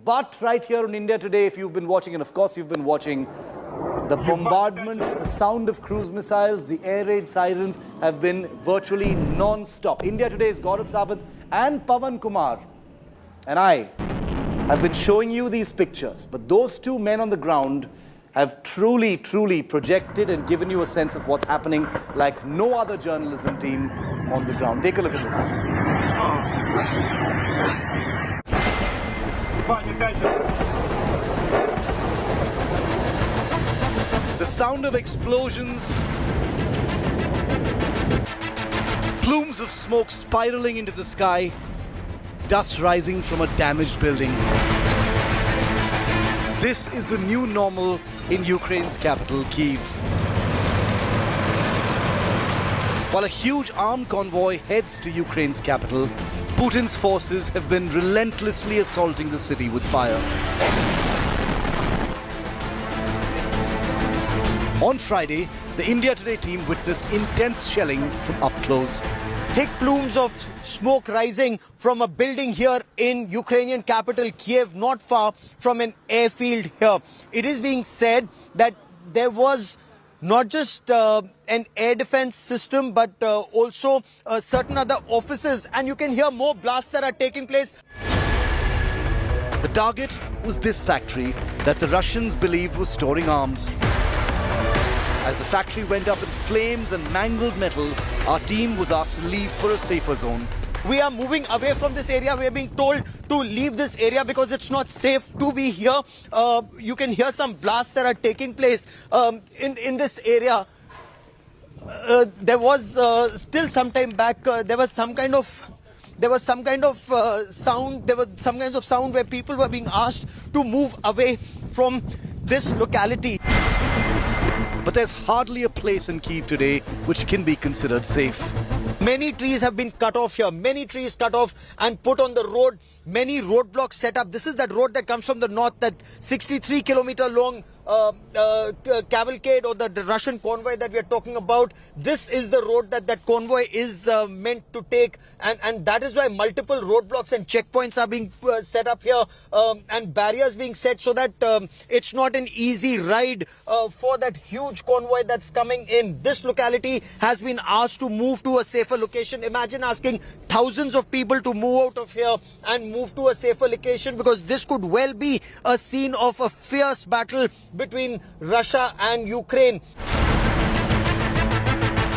But right here on India Today, if you've been watching, and of course you've been watching, the bombardment, the sound of cruise missiles, the air raid sirens have been virtually non-stop. India Today's Gaurav, Sawant and Pawan Kumar and I have been showing you these pictures. But those two men on the ground have truly projected and given you a sense of what's happening like no other journalism team on the ground. Take a look at this. The sound of explosions, plumes of smoke spiraling into the sky, dust rising from a damaged building. This is the new normal in Ukraine's capital, Kyiv. While a huge armed convoy heads to Ukraine's capital, Putin's forces have been relentlessly assaulting the city with fire. On Friday, the India Today team witnessed intense shelling from up close. Thick plumes of smoke rising from a building here in Ukrainian capital Kiev, not far from an airfield here. It is being said that there was not just an air defense system, but also certain other offices, and you can hear more blasts that are taking place. The target was this factory that the Russians believed was storing arms. As the factory went up in flames and mangled metal, our team was asked to leave for a safer zone. We are moving away from this area. We are being told to leave this area because it's not safe to be here. You can hear some blasts that are taking place in this area. There was still some time back. There was some kind of sound. There was some kinds of sound where people were being asked to move away from this locality. But there's hardly a place in Kyiv today which can be considered safe. Many trees have been cut off here. Many trees cut off and put on the road. Many roadblocks set up. This is that road that comes from the north, that 63-kilometer long cavalcade, or the Russian convoy that we are talking about. This is the road that convoy is meant to take, and that is why multiple roadblocks and checkpoints are being set up here, and barriers being set so that it's not an easy ride for that huge convoy that's coming in. This locality has been asked to move to a safer location. Imagine asking thousands of people to move out of here and move to a safer location, because this could well be a scene of a fierce battle between Russia and Ukraine.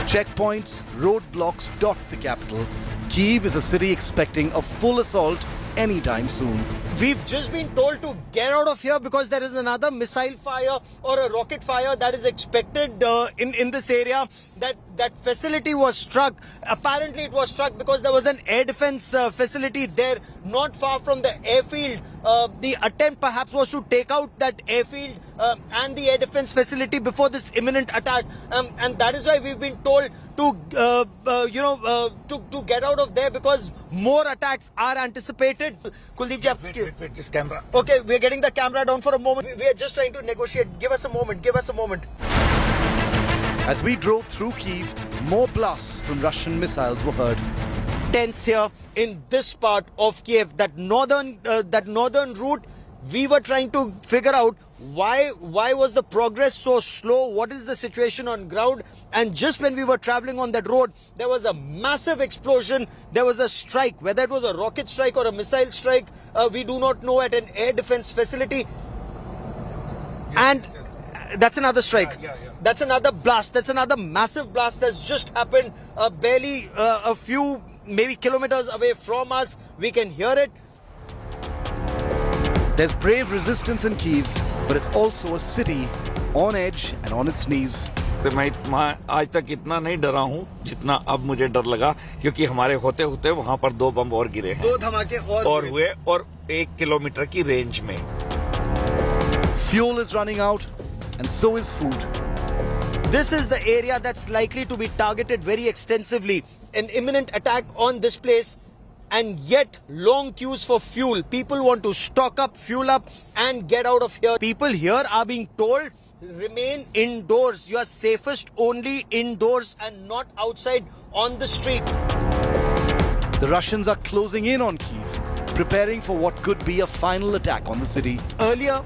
Checkpoints, roadblocks dot the capital. Kyiv is a city expecting a full assault anytime soon. We've just been told to get out of here because there is another missile fire or a rocket fire that is expected in this area. That facility was struck. Apparently it was struck because there was an air defense facility there not far from the airfield. The attempt perhaps was to take out that airfield and the air defense facility before this imminent attack, and that is why we've been told to get out of there, because more attacks are anticipated. Kuldeep ji, wait, this camera. Okay, we're getting the camera down for a moment. We are just trying to negotiate. Give us a moment. As we drove through Kyiv, more blasts from Russian missiles were heard. Tense here in this part of Kiev, that northern route. We were trying to figure out why was the progress so slow, what is the situation on ground, and just when we were traveling on that road, there was a massive explosion. There was a strike, whether it was a rocket strike or a missile strike, we do not know, at an air defense facility. And that's another strike. Yeah. That's another blast. That's another massive blast that's just happened barely a few, maybe kilometers away from us. We can hear it. There's brave resistance in Kyiv, but it's also a city on edge and on its knees. मैं आज तक इतना नहीं डरा हूँ जितना अब मुझे डर लगा, क्योंकि हमारे होते होते वहाँ पर 2 बम और गिरे हैं, 2 धमाके और हुए, और 1 किलोमीटर की रेंज में. Fuel is running out, and so is food. This is the area that's likely to be targeted very extensively. An imminent attack on this place, and yet long queues for fuel. People want to stock up, fuel up, and get out of here. People here are being told, remain indoors. You are safest only indoors and not outside on the street. The Russians are closing in on Kyiv. preparing for what could be a final attack on the city. Earlier,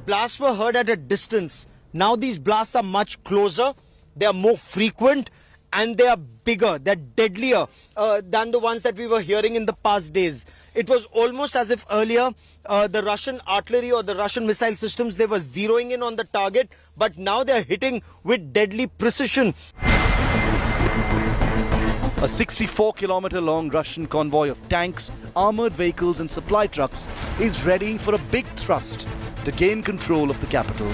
blasts were heard at a distance. Now these blasts are much closer, they are more frequent, and they are bigger, they're deadlier than the ones that we were hearing in the past days. It was almost as if earlier the Russian artillery or the Russian missile systems, they were zeroing in on the target, but now they're hitting with deadly precision. A 64-kilometer-long Russian convoy of tanks, armored vehicles and supply trucks is ready for a big thrust to gain control of the capital.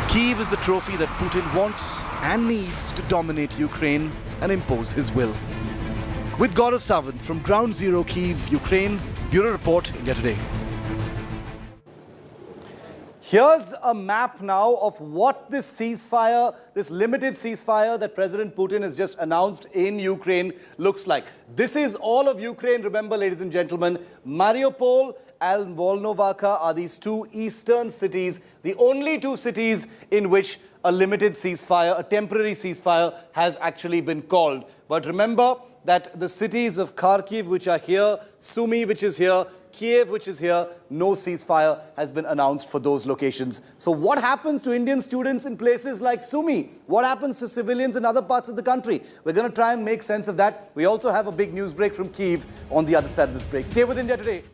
Kyiv is the trophy that Putin wants and needs to dominate Ukraine and impose his will. With Gaurav Sawant from Ground Zero Kyiv, Ukraine, Bureau Report, India Today. Here's a map now of what this ceasefire, this limited ceasefire that President Putin has just announced in Ukraine looks like. This is all of Ukraine. Remember, ladies and gentlemen, Mariupol and Volnovakha are these two eastern cities, the only two cities in which a limited ceasefire, a temporary ceasefire, has actually been called. But remember that the cities of Kharkiv, which are here, Sumy, which is here, Kiev, which is here, no ceasefire has been announced for those locations. So what happens to Indian students in places like Sumy? What happens to civilians in other parts of the country? We're going to try and make sense of that. We also have a big news break from Kyiv on the other side of this break. Stay with India Today.